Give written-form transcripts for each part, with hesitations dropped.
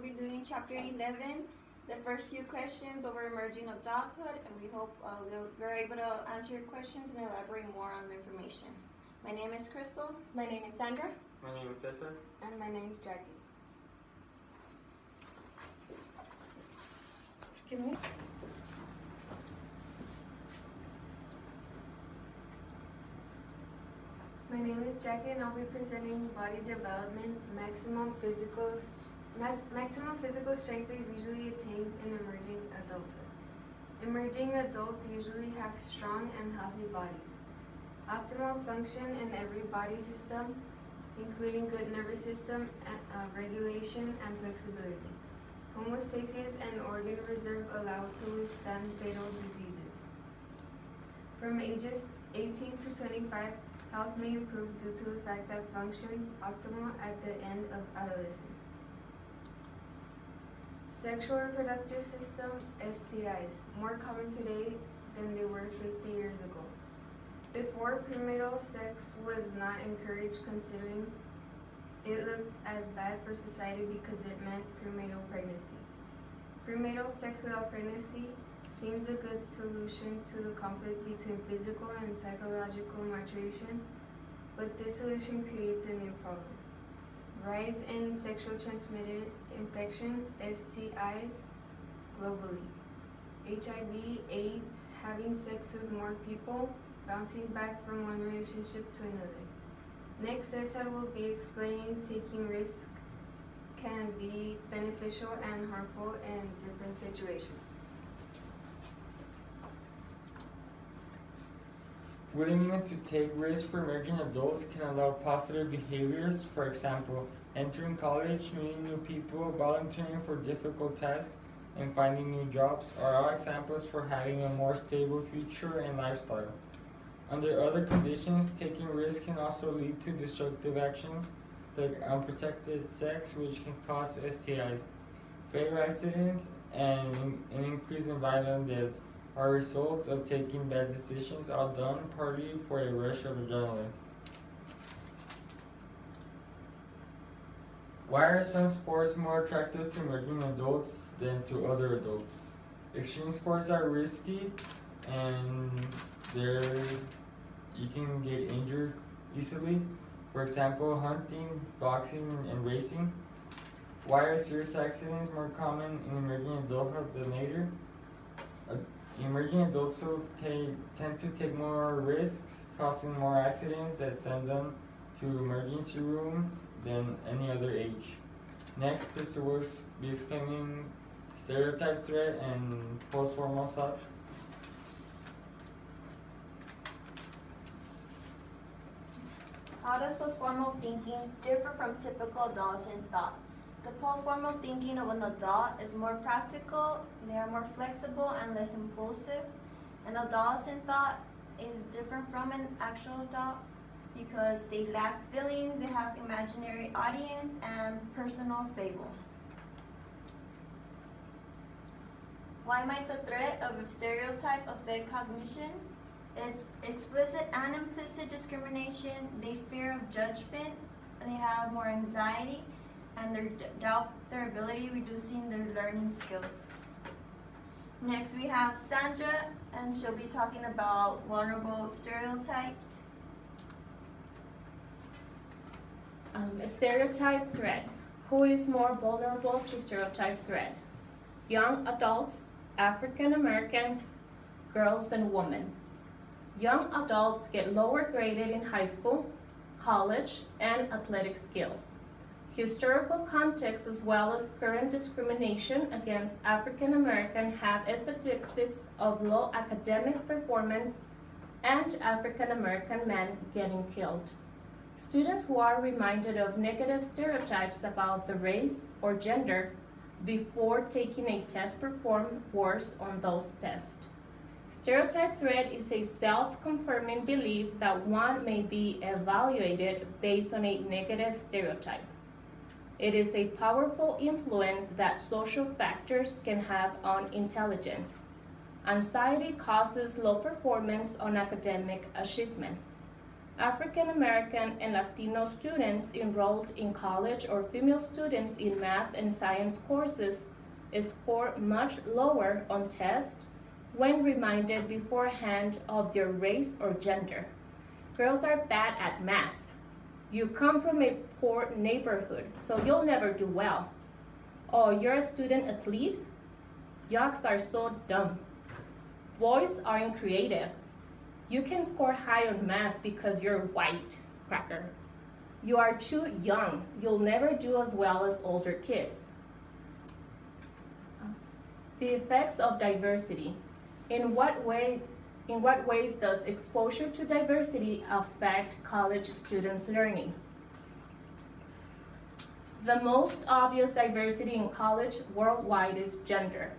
be doing chapter 11, the first few questions over emerging adulthood, and we hope we're able to answer your questions and elaborate more on the information. My name is Crystal. My name is Sandra. My name is Cesar. And my name is Jackie. Can we? My name is Jackie and I'll be presenting body development. Maximum physical strength is usually attained in emerging adulthood. Emerging adults usually have strong and healthy bodies. Optimal function in every body system, including good nervous system regulation and flexibility. Homeostasis and organ reserve allow to withstand fatal diseases. From ages 18 to 25, health may improve due to the fact that functions optimal at the end of adolescence. Sexual reproductive system, STIs, more common today than they were 50 years ago. Before, premarital sex was not encouraged, considering it looked as bad for society because it meant prenatal pregnancy. Premarital sex without pregnancy seems a good solution to the conflict between physical and psychological maturation, but this solution creates a new problem. Rise in sexual transmitted infection, STIs, globally. HIV, AIDS, having sex with more people, bouncing back from one relationship to another. Next, Cesar will be explaining taking risks can be beneficial and harmful in different situations. Willingness to take risks for emerging adults can allow positive behaviors, for example, entering college, meeting new people, volunteering for difficult tasks, and finding new jobs are all examples for having a more stable future and lifestyle. Under other conditions, taking risks can also lead to destructive actions like unprotected sex, which can cause STIs. Fatal accidents and an increase in violent deaths are results of taking bad decisions, all done partly for a rush of adrenaline. Why are some sports more attractive to emerging adults than to other adults? Extreme sports are risky and you can get injured easily. For example, hunting, boxing, and racing. Why are serious accidents more common in emerging adulthood than later? Emerging adults tend to take more risks, causing more accidents that send them to emergency room than any other age. Next, Crystal will be explaining stereotype threat and post-formal thought. How does post-formal thinking differ from typical adolescent thought? The post-formal thinking of an adult is more practical, they are more flexible and less impulsive. An adolescent thought is different from an actual adult because they lack feelings, they have imaginary audience, and personal fable. Why might the threat of a stereotype affect cognition? It's explicit and implicit discrimination, they fear of judgment, they have more anxiety, and they doubt their ability, reducing their learning skills. Next we have Sandra, and she'll be talking about vulnerable stereotypes. Stereotype threat. Who is more vulnerable to stereotype threat? Young adults, African Americans, girls, and women. Young adults get lower graded in high school, college, and athletic skills. Historical context as well as current discrimination against African American have statistics of low academic performance and African American men getting killed. Students who are reminded of negative stereotypes about the race or gender before taking a test perform worse on those tests. Stereotype threat is a self-confirming belief that one may be evaluated based on a negative stereotype. It is a powerful influence that social factors can have on intelligence. Anxiety causes low performance on academic achievement. African American and Latino students enrolled in college or female students in math and science courses score much lower on tests when reminded beforehand of their race or gender. Girls are bad at math. You come from a poor neighborhood, so you'll never do well. Oh, you're a student athlete? Yucks are so dumb. Boys aren't creative. You can score high on math because you're white, cracker. You are too young. You'll never do as well as older kids. The effects of diversity. In what ways does exposure to diversity affect college students' learning? The most obvious diversity in college worldwide is gender.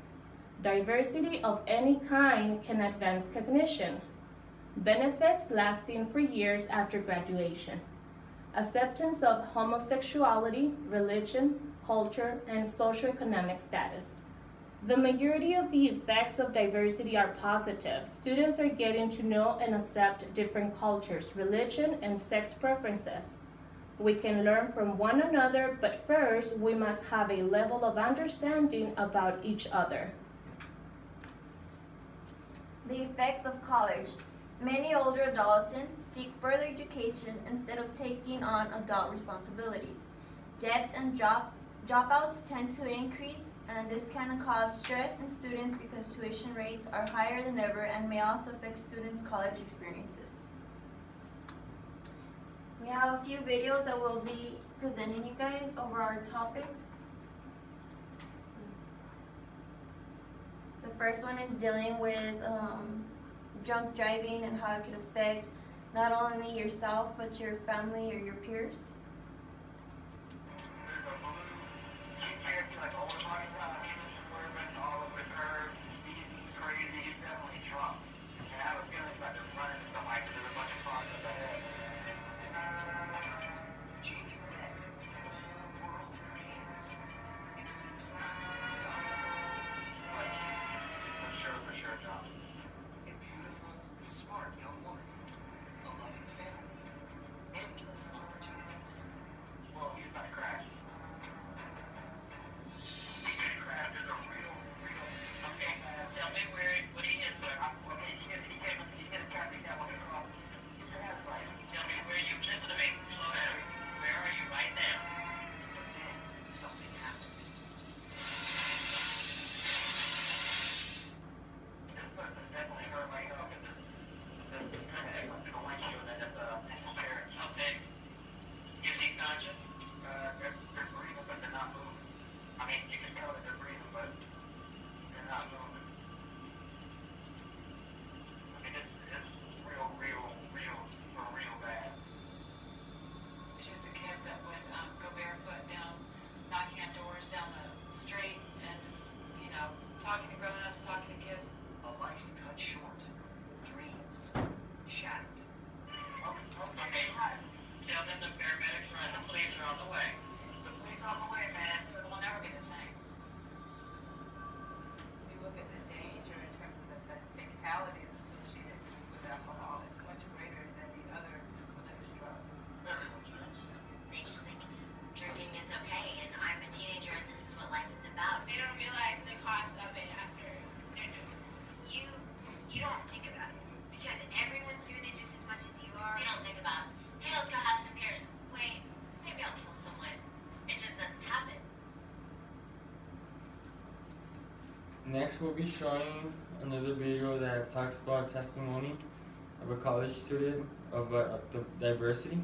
Diversity of any kind can advance cognition, benefits lasting for years after graduation, acceptance of homosexuality, religion, culture, and socioeconomic status. The majority of the effects of diversity are positive. Students are getting to know and accept different cultures, religion, and sex preferences. We can learn from one another, but first we must have a level of understanding about each other. The effects of college. Many older adolescents seek further education instead of taking on adult responsibilities. Debts and dropouts tend to increase, and this can cause stress in students because tuition rates are higher than ever and may also affect students' college experiences. We have a few videos that will be presenting you guys over our topics. The first one is dealing with drunk driving and how it could affect not only yourself but your family or your peers. Next, we'll be showing another video that talks about testimony of a college student of the diversity.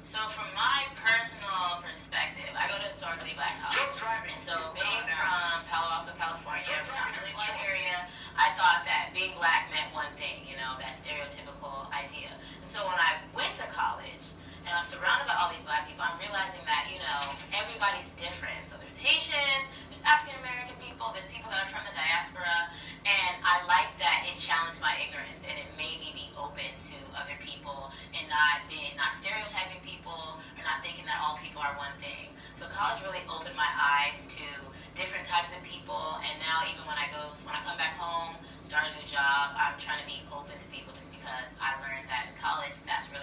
So from my personal perspective, I go to historically black college. And so being from Palo Alto, California, predominantly white area, I thought that being black meant one thing, you know, that stereotypical idea. And so when I went to college, and I'm surrounded by all these black people, I'm realizing that, you know, everybody's different. So there's Haitians, there's African American people, there's people that are from the diaspora, and I like that it challenged my ignorance and it made me be open to other people and not stereotyping people or not thinking that all people are one thing. So college really opened my eyes to different types of people, and now even when I come back home, start a new job, I'm trying to be open to people just because I learned college, that's really